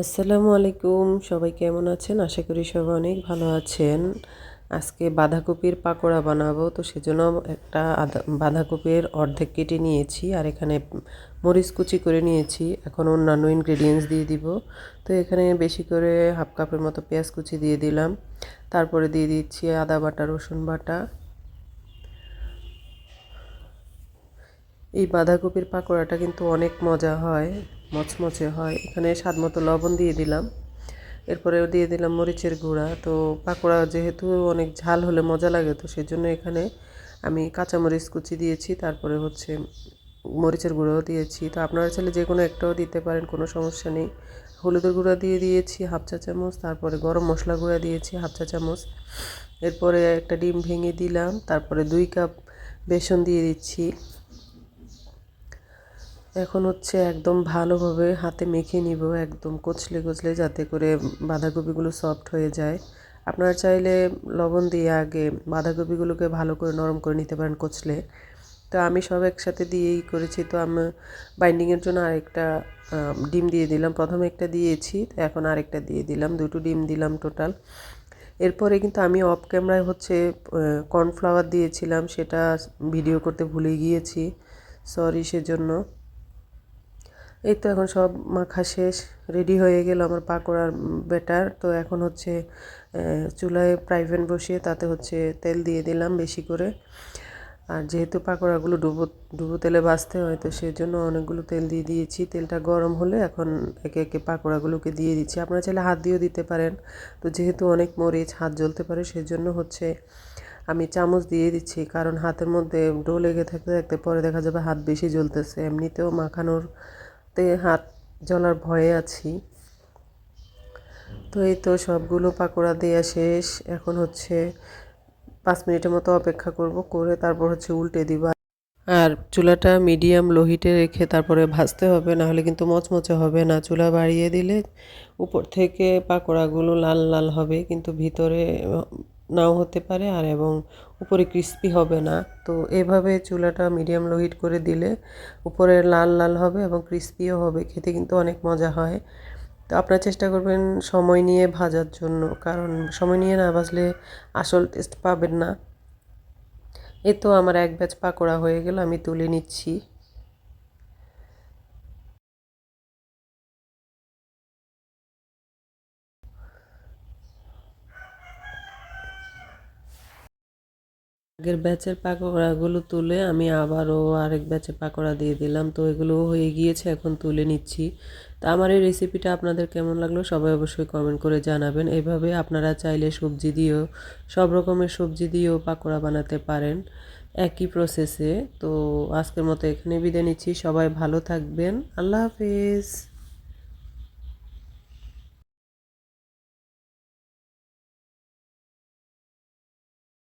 আসসালামু আলাইকুম, সবাই কেমন আছেন? আশা করি সবাই অনেক ভালো আছেন। আজকে বাঁধাকপির পাকোড়া বানাবো, তো সেজন্য একটা বাঁধাকপির অর্ধেক কেটে নিয়েছি আর এখানে মরিচ কুচি করে নিয়েছি। এখন অন্যান্য ইনগ্রেডিয়েন্টস দিয়ে দিব। তো এখানে বেশি করে হাফ কাপের মতো পেঁয়াজ কুচি দিয়ে দিলাম। তারপরে দিয়ে দিচ্ছি আদা বাটা, রসুন বাটা। এই বাঁধাকপির পাকোড়াটা কিন্তু অনেক মজা হয়, মচমচে হয়। এখানে স্বাদ মতো লবণ দিয়ে দিলাম। এরপরেও দিয়ে দিলাম মরিচের গুঁড়া। তো পাকোড়া যেহেতু অনেক ঝাল হলে মজা লাগে, তো সেজন্য এখানে আমি কাঁচামরিচ কুচি দিয়েছি, তারপরে হচ্ছে মরিচের গুঁড়োও দিয়েছি। তো আপনারা চাইলে যে কোনো একটাও দিতে পারেন, কোনো সমস্যা নেই। হলুদের গুঁড়া দিয়ে দিয়েছি হাফ চা চামচ, তারপরে গরম মশলা গুঁড়া দিয়েছি হাফ চা চামচ। এরপরে একটা ডিম ভেঙে দিলাম, তারপরে 2 কাপ বেসন দিয়ে দিচ্ছি। এখন হচ্ছে একদম ভালোভাবে হাতে মেখে নিব, একদম কচলে কচলে, যাতে করে বাঁধাকপিগুলো সফট হয়ে যায়। আপনারা চাইলে লবণ দিয়ে আগে বাঁধাকপিগুলোকে ভালো করে নরম করে নিতে পারেন কচলে। তো আমি সব একসাথে দিয়েই করেছি। তো আমি বাইন্ডিংয়ের জন্য আরেকটা ডিম দিয়ে দিলাম। প্রথমে একটা দিয়েছি, তো এখন আরেকটা দিয়ে দিলাম, 2টো ডিম দিলাম টোটাল। এরপরে কিন্তু আমি অফ ক্যামেরায় হচ্ছে কর্নফ্লাওয়ার দিয়েছিলাম, সেটা ভিডিও করতে ভুলে গিয়েছি, সরি সেজন্য। এই তো এখন সব মাখা শেষ, রেডি হয়ে গেল আমার পাকোড়ার ব্যাটার। তো এখন হচ্ছে চুলায় ফ্রাই প্যান বসিয়ে তাতে হচ্ছে তেল দিয়ে দিলাম বেশি করে। আর যেহেতু পাকোড়াগুলো ডুবো ডুবো তেলে ভাজতে হয়, তো সেজন্য অনেকগুলো তেল দিয়ে দিয়েছি। তেলটা গরম হলে এখন একে একে পাকোড়াগুলোকে দিয়ে দিচ্ছি। আপনারা চাইলে হাত দিয়েও দিতে পারেন। তো যেহেতু অনেক মরিচ, হাত জ্বলতে পারে, সেজন্য হচ্ছে আমি চামচ দিয়ে দিচ্ছি, কারণ হাতের মধ্যে ডো লেগে থাকতে থাকতে পরে দেখা যাবে হাত বেশি জ্বলতেছে। এমনিতেও মাখানোর হাত জ্বলার ভয়ে আছি। তো এই তো সবগুলো পাকোড়া দেওয়া শেষ। এখন হচ্ছে 5 মিনিটের মতো অপেক্ষা করব, করে তারপর হচ্ছে উল্টে দিব। আর চুলাটা মিডিয়াম লো হিটে রেখে তারপরে ভাজতে হবে, নাহলে কিন্তু মচমচে হবে না। চুলা বাড়িয়ে দিলে উপর থেকে পাকোড়াগুলো লাল লাল হবে, কিন্তু ভিতরে নাও হতে পারে, আর এবং উপরে ক্রিস্পি হবে না। তো এভাবে চুলাটা মিডিয়াম লো হিট করে দিলে উপরে লাল লাল হবে এবং ক্রিস্পিও হবে, খেতে কিন্তু অনেক মজা হয়। তো আপনারা চেষ্টা করবেন সময় নিয়ে ভাজার জন্য, কারণ সময় নিয়ে না ভাজলে আসল টেস্ট পাবেন না। এই তো আমার এক ব্যাচ পাকোড়া হয়ে গেল, আমি তুলে নিচ্ছি। আগের ব্যাচের পাকোড়াগুলো তুলে আমি আবারও আরেক ব্যাচের পাকোড়া দিয়ে দিলাম। তো এগুলো হয়ে গিয়েছে, এখন তুলে নিচ্ছি। তো আমার এই রেসিপিটা আপনাদের কেমন লাগলো সবাই অবশ্যই কমেন্ট করে জানাবেন। এভাবে আপনারা চাইলে সবজি দিয়েও, সব রকমের সবজি দিয়েও পাকোড়া বানাতে পারেন একই প্রসেসে। তো আজকের মতো এখানে বিদায় নিচ্ছি, সবাই ভালো থাকবেন, আল্লাহ হাফেজ।